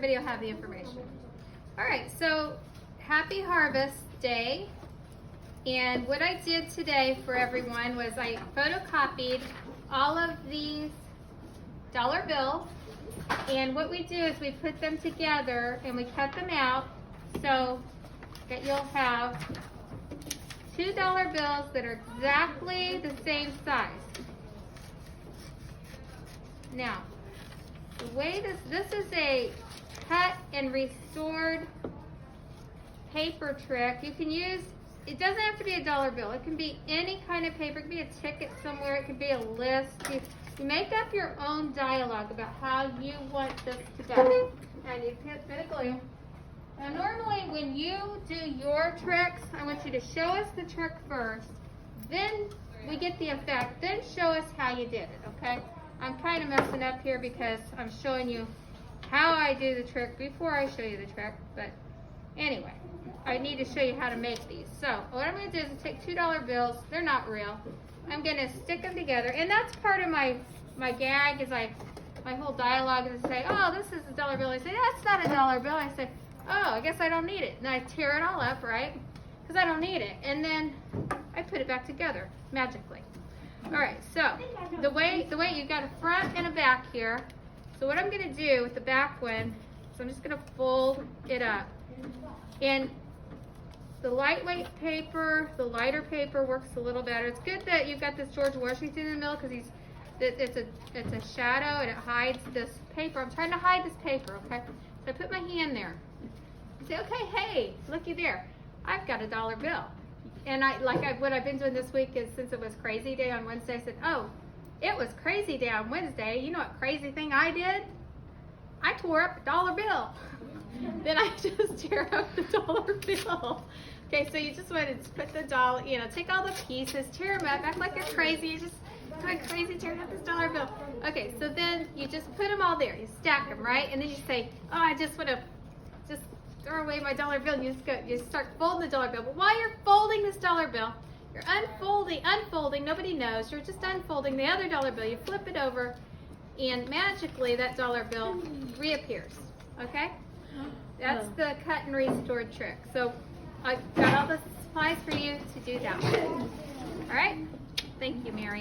everybody will have the information. All right, so happy Harvest Day. And what I did today for everyone was I photocopied all of these dollar bills. And what we do is we put them together and we cut them out so that you'll have $2 bills that are exactly the same size. Now, the way this is a cut and restored paper trick. You can use, it doesn't have to be a dollar bill. It can be any kind of paper. It can be a ticket somewhere. It can be a list. You make up your own dialogue about how you want this to go. And you put a glue. Now normally when you do your tricks, I want you to show us the trick first. Then we get the effect. Then show us how you did it, okay? I'm kind of messing up here because I'm showing you how I do the trick before I show you the trick. But anyway, I need to show you how to make these. So what I'm going to do is take $2 bills. They're not real. I'm going to stick them together. And that's part of my gag is my whole dialogue is to say, oh, this is a dollar bill. I say, that's not a dollar bill. I say, oh, I guess I don't need it. And I tear it all up, right? Because I don't need it. And then I put it back together magically. All right, so the way you've got a front and a back here. So what I'm going to do with the back one is I'm just going to fold it up. And the lightweight paper, the lighter paper works a little better. It's good that you've got this George Washington in the middle because it's a shadow and it hides this paper. I'm trying to hide this paper, okay? So I put my hand there. I say, okay, hey, looky there. I've got a dollar bill. And what I've been doing this week is since it was crazy day on Wednesday, I said, oh, it was crazy day on Wednesday. You know what crazy thing I did? I tore up a dollar bill. Then I just tear up the dollar bill. Okay, so you just want to put the dollar, take all the pieces, tear them up, act like you're crazy. You just going crazy tearing up this dollar bill. Okay, so then you just put them all there. You stack them, right? And then you say, oh, I just want to just throw away my dollar bill. And you start folding the dollar bill. But while you're folding this dollar bill, you're unfolding, nobody knows. You're just unfolding the other dollar bill. You flip it over, and magically that dollar bill reappears, okay? That's the cut and restored trick. So I've got all the supplies for you to do that with. All right? Thank you, Mary.